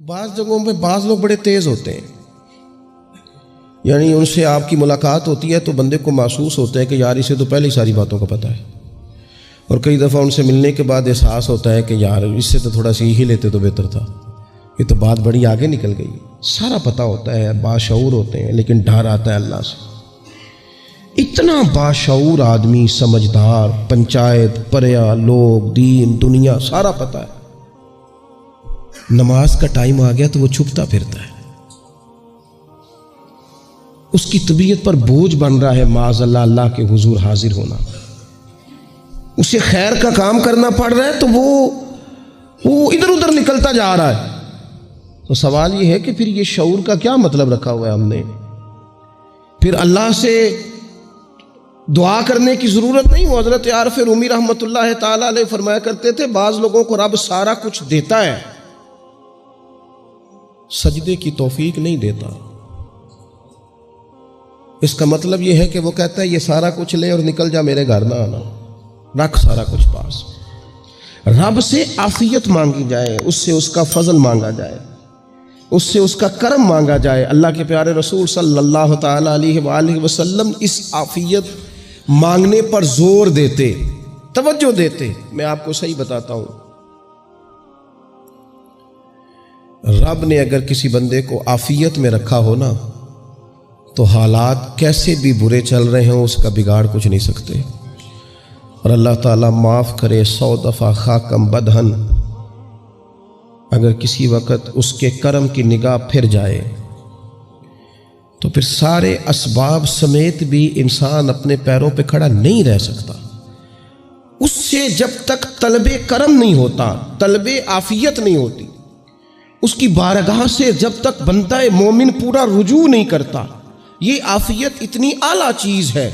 بعض جگہوں پہ بعض لوگ بڑے تیز ہوتے ہیں، یعنی ان سے آپ کی ملاقات ہوتی ہے تو بندے کو محسوس ہوتا ہے کہ یار اسے تو پہلے ہی ساری باتوں کا پتہ ہے، اور کئی دفعہ ان سے ملنے کے بعد احساس ہوتا ہے کہ یار اس سے تو تھوڑا سی ہی لیتے تو بہتر تھا، یہ تو بات بڑی آگے نکل گئی۔ سارا پتہ ہوتا ہے، باشعور ہوتے ہیں، لیکن ڈر آتا ہے اللہ سے۔ اتنا باشعور آدمی، سمجھدار، پنچایت، پریا، لوگ، دین، دنیا سارا پتہ ہے، نماز کا ٹائم آ گیا تو وہ چھپتا پھرتا ہے، اس کی طبیعت پر بوجھ بن رہا ہے معاذ اللہ اللہ کے حضور حاضر ہونا، اسے خیر کا کام کرنا پڑ رہا ہے تو وہ ادھر ادھر نکلتا جا رہا ہے۔ تو سوال یہ ہے کہ پھر یہ شعور کا کیا مطلب رکھا ہوا ہے ہم نے؟ پھر اللہ سے دعا کرنے کی ضرورت نہیں۔ وہ حضرت عارف رومی رحمۃ اللہ تعالی علیہ فرمایا کرتے تھے بعض لوگوں کو رب سارا کچھ دیتا ہے، سجدے کی توفیق نہیں دیتا۔ اس کا مطلب یہ ہے کہ وہ کہتا ہے یہ سارا کچھ لے اور نکل جا، میرے گھر نہ آنا، رکھ سارا کچھ پاس۔ رب سے عافیت مانگی جائے، اس سے اس کا فضل مانگا جائے، اس سے اس کا کرم مانگا جائے۔ اللہ کے پیارے رسول صلی اللہ تعالی علیہ وآلہ وسلم اس عافیت مانگنے پر زور دیتے، توجہ دیتے۔ میں آپ کو صحیح بتاتا ہوں، رب نے اگر کسی بندے کو عافیت میں رکھا ہو نا تو حالات کیسے بھی برے چل رہے ہوں اس کا بگاڑ کچھ نہیں سکتے۔ اور اللہ تعالیٰ معاف کرے 100 دفعہ خاکم بدہن، اگر کسی وقت اس کے کرم کی نگاہ پھر جائے تو پھر سارے اسباب سمیت بھی انسان اپنے پیروں پہ کھڑا نہیں رہ سکتا۔ اس سے جب تک طلب کرم نہیں ہوتا، طلب عافیت نہیں ہوتی، اس کی بارگاہ سے جب تک بندہ مومن پورا رجوع نہیں کرتا، یہ عافیت اتنی اعلیٰ چیز ہے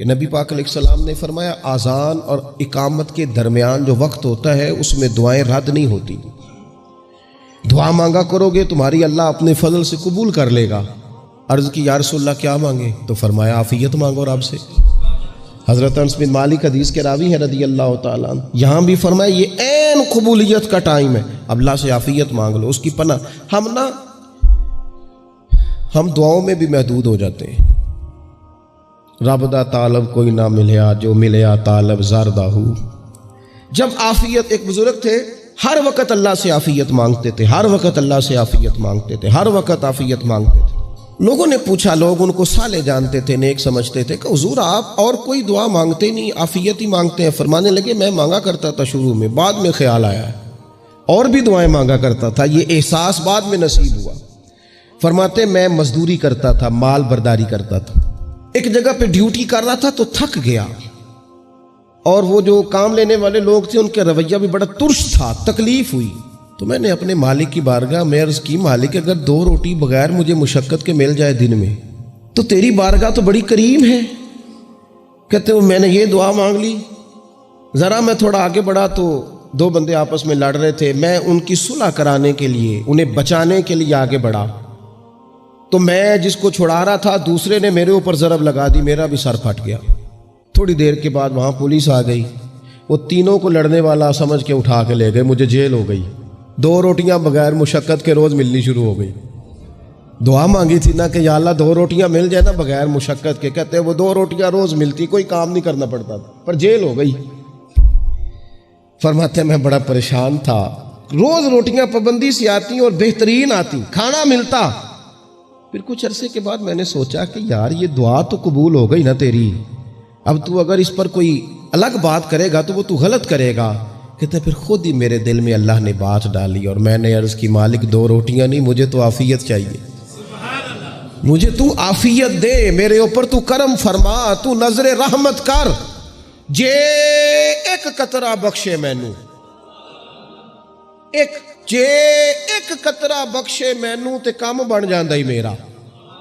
کہ نبی پاک علیہ السلام نے فرمایا اذان اور اقامت کے درمیان جو وقت ہوتا ہے اس میں دعائیں رد نہیں ہوتی۔ دعا مانگا کرو گے تمہاری اللہ اپنے فضل سے قبول کر لے گا۔ عرض کی یا رسول اللہ کیا مانگے؟ تو فرمایا عافیت مانگو رب سے۔ حضرت انس بن مالک حدیث کے راوی ہیں رضی اللہ تعالیٰ عنہ، یہاں بھی فرمایا یہ عین قبولیت کا ٹائم ہے، اب اللہ سے عافیت مانگ لو، اس کی پناہ۔ ہم دعاؤں میں بھی محدود ہو جاتے ہیں۔ رب دا طالب کوئی نہ ملیا، جو ملیا طالب زردہ ہو۔ جب عافیت، ایک بزرگ تھے ہر وقت اللہ سے عافیت مانگتے تھے، ہر وقت اللہ سے عافیت مانگتے تھے، ہر وقت عافیت مانگتے تھے۔ لوگوں نے پوچھا، لوگ ان کو صالح جانتے تھے، نیک سمجھتے تھے، کہ حضور آپ اور کوئی دعا مانگتے نہیں، عافیت ہی مانگتے ہیں۔ فرمانے لگے میں مانگا کرتا تھا شروع میں، بعد میں خیال آیا اور بھی دعائیں مانگا کرتا تھا، یہ احساس بعد میں نصیب ہوا۔ فرماتے میں مزدوری کرتا تھا، مال برداری کرتا تھا، ایک جگہ پہ ڈیوٹی کر رہا تھا تو تھک گیا، اور وہ جو کام لینے والے لوگ تھے ان کا رویہ بھی بڑا ترش تھا، تکلیف ہوئی۔ تو میں نے اپنے مالک کی بارگاہ میں عرض کی، مالک اگر 2 روٹی بغیر مجھے مشقت کے مل جائے دن میں تو تیری بارگاہ تو بڑی کریم ہے۔ کہتے ہیں میں نے یہ دعا مانگ لی، ذرا میں تھوڑا آگے بڑھا تو 2 بندے آپس میں لڑ رہے تھے، میں ان کی صلح کرانے کے لیے، انہیں بچانے کے لیے آگے بڑھا، تو میں جس کو چھڑا رہا تھا دوسرے نے میرے اوپر ضرب لگا دی، میرا بھی سر پھٹ گیا۔ تھوڑی دیر کے بعد وہاں پولیس آ گئی، وہ تینوں کو لڑنے والا سمجھ کے اٹھا کے لے گئے، مجھے جیل ہو گئی۔ 2 روٹیاں بغیر مشقت کے روز ملنی شروع ہو گئی۔ دعا مانگی تھی نا کہ یا اللہ 2 روٹیاں مل جائے نا بغیر مشقت کے، کہتے ہیں وہ 2 روٹیاں روز ملتی، کوئی کام نہیں کرنا پڑتا تھا، پر جیل ہو گئی۔ فرماتے ہیں میں بڑا پریشان تھا، روز روٹیاں پابندی سے آتی اور بہترین آتی، کھانا ملتا۔ پھر کچھ عرصے کے بعد میں نے سوچا کہ یار یہ دعا تو قبول ہو گئی نا تیری، اب تو اگر اس پر کوئی الگ بات کرے گا تو وہ تو غلط کرے گا۔ کہتے پھر خود ہی میرے دل میں اللہ نے بات ڈالی اور میں نے عرض کی مالک 2 روٹیاں نہیں، مجھے تو عافیت چاہیے، مجھے تو عافیت دے، میرے اوپر تو کرم فرما، تو نظر رحمت کر، جے ایک قطرہ بخشے مینوں، ایک قطرہ بخشے مینوں تے کام بن جاندا ہی میرا،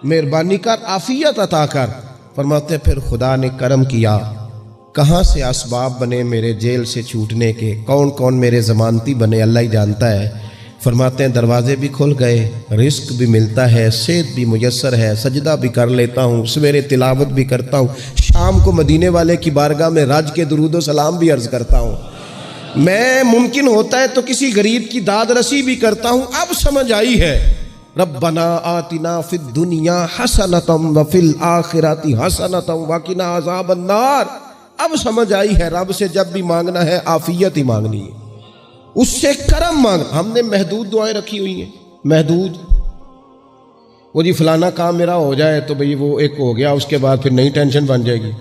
مہربانی کر عافیت عطا کر۔ فرماتے پھر خدا نے کرم کیا، کہاں سے اسباب بنے میرے جیل سے چھوٹنے کے، کون کون میرے ضمانتی بنے اللہ ہی جانتا ہے۔ فرماتے ہیں دروازے بھی کھل گئے، رزق بھی ملتا ہے، صحت بھی میسر ہے، سجدہ بھی کر لیتا ہوں، سویرے تلاوت بھی کرتا ہوں، شام کو مدینے والے کی بارگاہ میں رج کے درود و سلام بھی عرض کرتا ہوں۔ میں ممکن ہوتا ہے تو کسی غریب کی داد رسی بھی کرتا ہوں. اب سمجھ آئی ہے. ربنا آتنا فی الدنیا حسنۃ وفی الآخرۃ حسنۃ وقنا عذاب النار. اب سمجھ آئی ہے رب سے جب بھی مانگنا ہے عافیت ہی مانگنی ہے, اس سے کرم مانگ. ہم نے محدود دعائیں رکھی ہوئی ہیں, محدود. وہ جی فلانا کام میرا ہو جائے تو بھئی وہ ایک ہو گیا, اس کے بعد پھر نئی ٹینشن بن جائے گی.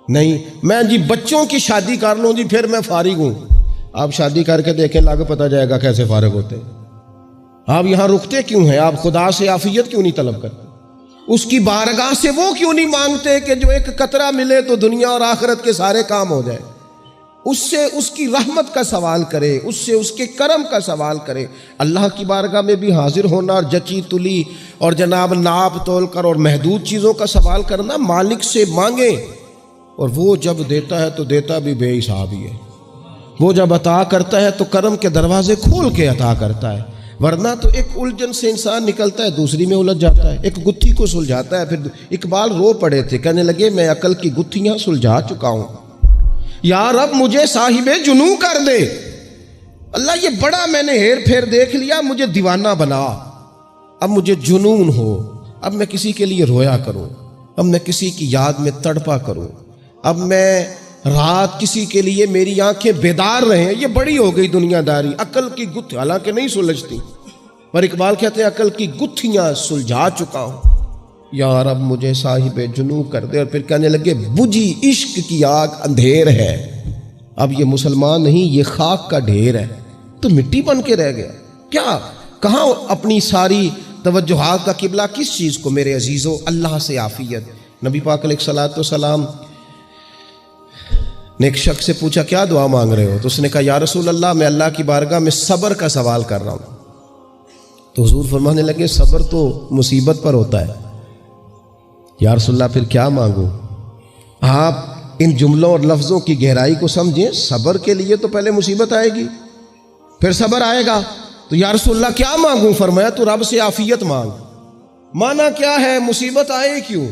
نہیں, میں جی بچوں کی شادی کر لوں جی پھر میں فارغ ہوں. آپ شادی کر کے دیکھیں, لاگو پتہ جائے گا کیسے فارغ ہوتے ہیں. آپ یہاں رکتے کیوں ہیں؟ آپ خدا سے عافیت کیوں نہیں طلب کرتے؟ اس کی بارگاہ سے وہ کیوں نہیں مانگتے کہ جو ایک قطرہ ملے تو دنیا اور آخرت کے سارے کام ہو جائے؟ اس سے اس کی رحمت کا سوال کرے, اس سے اس کے کرم کا سوال کرے. اللہ کی بارگاہ میں بھی حاضر ہونا اور جچی تلی اور جناب ناپ تول کر اور محدود چیزوں کا سوال کرنا, مالک سے مانگے. اور وہ جب دیتا ہے تو دیتا بھی بے حساب ہی ہے. وہ جب عطا کرتا ہے تو کرم کے دروازے کھول کے عطا کرتا ہے, ورنہ تو ایک الجھن سے انسان نکلتا ہے دوسری میں الجھ جاتا ہے. ایک گتھی کو سلجھاتا ہے. پھر اقبال رو پڑے تھے, کہنے لگے میں عقل کی گتھیاں سلجھا چکا ہوں, یا رب مجھے صاحب جنوں کر دے. اللہ یہ بڑا میں نے ہیر پھیر دیکھ لیا, مجھے دیوانہ بنا. اب مجھے جنون ہو, اب میں کسی کے لیے رویا کروں, اب میں کسی کی یاد میں تڑپا کروں, اب میں رات کسی کے لیے میری آنکھیں بیدار رہیں. یہ بڑی ہو گئی دنیا داری. عقل کی گتھی حالانکہ نہیں سلجھتی, پر اقبال کہتے ہیں عقل کی گتھیاں سلجھا چکا ہوں, یا رب مجھے صاحب جنوں کر دے. اور پھر کہنے لگے بجھی عشق کی آگ اندھیر ہے. اب یہ مسلمان نہیں, یہ خاک کا ڈھیر ہے, تو مٹی بن کے رہ گیا. کیا کہاں اپنی ساری توجہات کا قبلہ کس چیز کو میرے عزیزو؟ اللہ سے عافیت. نبی پاک علیہ الصلوۃ والسلام نے ایک شخص سے پوچھا کیا دعا مانگ رہے ہو؟ تو اس نے کہا یا رسول اللہ میں اللہ کی بارگاہ میں صبر کا سوال کر رہا ہوں. تو حضور فرمانے لگے صبر تو مصیبت پر ہوتا ہے. یا رسول اللہ پھر کیا مانگوں؟ آپ ان جملوں اور لفظوں کی گہرائی کو سمجھیں. صبر کے لیے تو پہلے مصیبت آئے گی, پھر صبر آئے گا. تو یا رسول اللہ کیا مانگوں؟ فرمایا تو رب سے عافیت مانگ. مانا کیا ہے؟ مصیبت آئے کیوں؟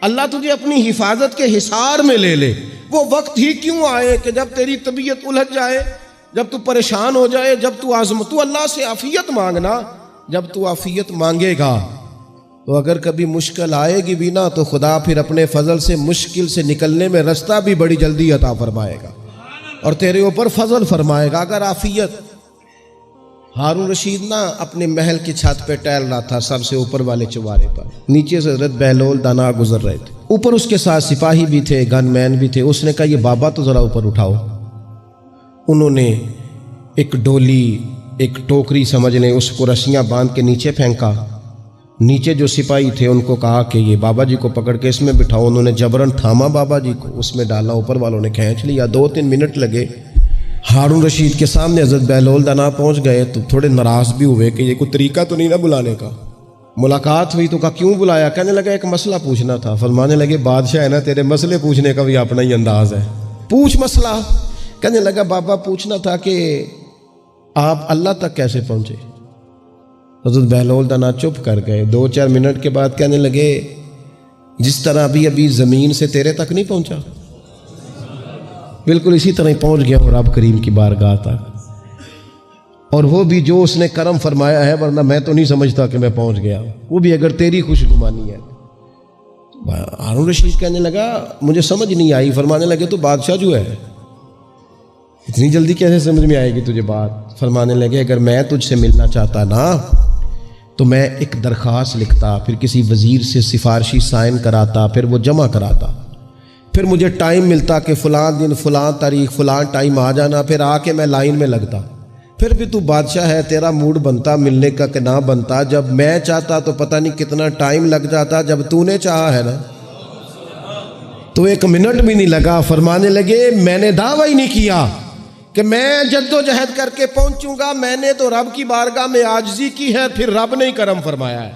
اللہ تجھے اپنی حفاظت کے حصار میں لے لے. وہ وقت ہی کیوں آئے کہ جب تیری طبیعت الجھ جائے, جب تو پریشان ہو جائے, جب تو تو اللہ سے عافیت مانگنا. جب تو عافیت مانگے گا تو اگر کبھی مشکل آئے گی بھی نا, تو خدا پھر اپنے فضل سے مشکل سے نکلنے میں رستہ بھی بڑی جلدی عطا فرمائے گا اور تیرے اوپر فضل فرمائے گا. اگر عافیت, ہارون رشید نا اپنے محل کی چھت پہ ٹہل رہا تھا, سب سے اوپر والے چوارے پر, نیچے سے حضرت بہلول دانا گزر رہے تھے, اوپر اس کے ساتھ سپاہی بھی تھے, گن مین بھی تھے. اس نے کہا یہ بابا تو ذرا اوپر اٹھاؤ. انہوں نے ایک ڈولی, ایک ٹوکری سمجھ لیں, اس کو رسیاں باندھ کے نیچے پھینکا. نیچے جو سپاہی تھے ان کو کہا کہ یہ بابا جی کو پکڑ کے اس میں بٹھاؤ. انہوں نے جبرن تھاما بابا جی کو, اس میں ڈالا, اوپر والوں نے کھینچ لیا. 2-3 منٹ لگے. ہارون رشید کے سامنے حضرت بہلول دانا پہنچ گئے تو تھوڑے ناراض بھی ہوئے کہ یہ کوئی طریقہ تو نہیں نہ بلانے کا. ملاقات ہوئی تو کہا کیوں بلایا؟ کہنے لگا ایک مسئلہ پوچھنا تھا. فرمانے لگے بادشاہ ہے نا, تیرے مسئلے پوچھنے کا بھی اپنا ہی انداز ہے, پوچھ مسئلہ. کہنے لگا بابا پوچھنا تھا کہ آپ اللہ تک کیسے پہنچے؟ حضرت بہلول دانا چپ کر گئے. 2-4 منٹ کے بعد کہنے لگے جس طرح ابھی زمین سے تیرے تک نہیں پہنچا, بالکل اسی طرح ہی پہنچ گیا ہوں رب کریم کی بارگاہ تک. اور وہ بھی جو اس نے کرم فرمایا ہے, ورنہ میں تو نہیں سمجھتا کہ میں پہنچ گیا, وہ بھی اگر تیری خوش گمانی ہے. ہارون رشید کہنے لگا مجھے سمجھ نہیں آئی. فرمانے لگے تو بادشاہ جو ہے اتنی جلدی کیسے سمجھ میں آئے گی تجھے بات؟ فرمانے لگے اگر میں تجھ سے ملنا چاہتا نا تو میں ایک درخواست لکھتا, پھر کسی وزیر سے سفارشی سائن کراتا, پھر وہ جمع کراتا, پھر مجھے ٹائم ملتا کہ فلاں دن فلاں تاریخ فلاں ٹائم آ جانا, پھر آ کے میں لائن میں لگتا. پھر بھی تو بادشاہ ہے, تیرا موڈ بنتا ملنے کا کہ نہ بنتا. جب میں چاہتا تو پتہ نہیں کتنا ٹائم لگ جاتا, جب تو نے چاہا ہے نا تو 1 منٹ بھی نہیں لگا. فرمانے لگے میں نے دعویٰ ہی نہیں کیا کہ میں جد و جہد کر کے پہنچوں گا, میں نے تو رب کی بارگاہ میں عاجزی کی ہے, پھر رب نے ہی کرم فرمایا ہے,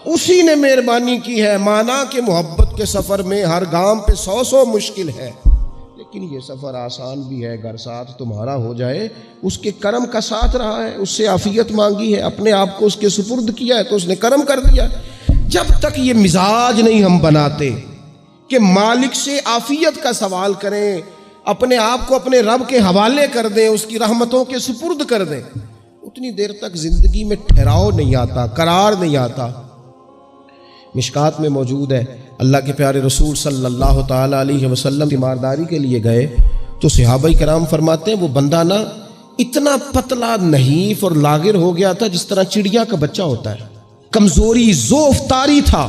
اسی نے مہربانی کی ہے. مانا کہ محبت کے سفر میں ہر گام پہ 100 مشکل ہے, لیکن یہ سفر آسان بھی ہے. اگر ساتھ تمہارا ہو جائے, اس کے کرم کا ساتھ رہا ہے, اس سے عافیت مانگی ہے, اپنے آپ کو اس کے سپرد کیا ہے تو اس نے کرم کر دیا. جب تک یہ مزاج نہیں ہم بناتے کہ مالک سے عافیت کا سوال کریں, اپنے آپ کو اپنے رب کے حوالے کر دیں، اس کی رحمتوں کے سپرد کر دیں، اتنی دیر تک زندگی میں ٹھہراؤ نہیں آتا، قرار نہیں آتا۔ مشکات میں موجود ہے، اللہ کے پیارے رسول صلی اللہ تعالیٰ علیہ وسلم تیمارداری کے لیے گئے تو صحابہ کرام فرماتے ہیں وہ بندہ نا اتنا پتلا نحیف اور لاغر ہو گیا تھا جس طرح چڑیا کا بچہ ہوتا ہے، کمزوری ضعف طاری تھا۔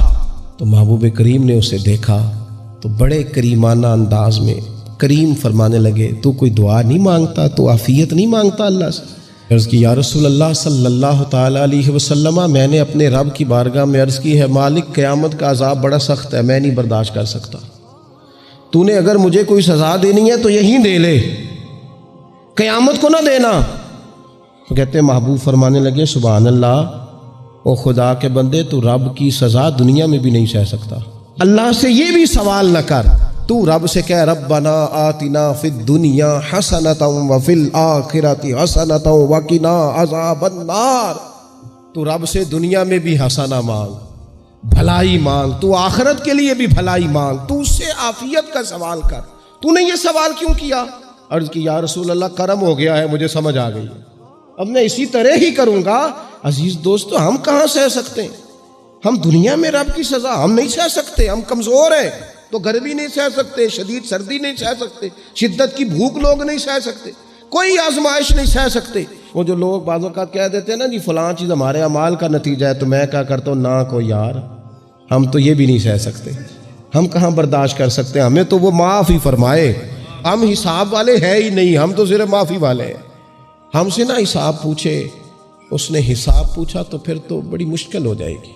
تو محبوب کریم نے اسے دیکھا تو بڑے کریمانہ انداز میں کریم فرمانے لگے، تو کوئی دعا نہیں مانگتا، تو عافیت نہیں مانگتا اللہ سے؟ عرض کی یا رسول اللہ صلی اللہ تعالیٰ علیہ وسلم، میں نے اپنے رب کی بارگاہ میں عرض کی ہے مالک قیامت کا عذاب بڑا سخت ہے، میں نہیں برداشت کر سکتا، تو نے اگر مجھے کوئی سزا دینی ہے تو یہیں دے لے، قیامت کو نہ دینا۔ تو کہتے ہیں محبوب فرمانے لگے سبحان اللہ، او خدا کے بندے تو رب کی سزا دنیا میں بھی نہیں سہ سکتا، اللہ سے یہ بھی سوال نہ کر، تو رب سے کہہ ربنا آتنا فی الدنیا حسنۃ وفی الآخرۃ حسنۃ وقنا عذاب النار، تو رب سے دنیا میں بھی حسنہ مانگ، بھلائی مانگ، تو آخرت کے لیے بھی بھلائی مانگ، تو اس سے عافیت کا سوال کر، تو نے یہ سوال کیوں کیا؟ عرض کی یا رسول اللہ کرم ہو گیا ہے، مجھے سمجھ آ گئی، اب میں اسی طرح ہی کروں گا۔ عزیز دوستو، ہم کہاں سہ سکتے ہیں؟ ہم دنیا میں رب کی سزا ہم نہیں سہ سکتے، ہم کمزور ہیں، تو گرمی نہیں سہ سکتے، شدید سردی نہیں سہ سکتے، شدت کی بھوک لوگ نہیں سہ سکتے، کوئی آزمائش نہیں سہ سکتے۔ وہ جو لوگ بعض اوقات کہہ دیتے ہیں نا جی فلاں چیز ہمارے اعمال کا نتیجہ ہے، تو میں کیا کرتا ہوں، نہ کو یار، ہم تو یہ بھی نہیں سہ سکتے، ہم کہاں برداشت کر سکتے ہیں، ہمیں تو وہ معاف ہی فرمائے، ہم حساب والے ہے ہی نہیں، ہم تو صرف معافی والے ہیں۔ ہم سے نہ حساب پوچھے، اس نے حساب پوچھا تو پھر تو بڑی مشکل ہو جائے گی۔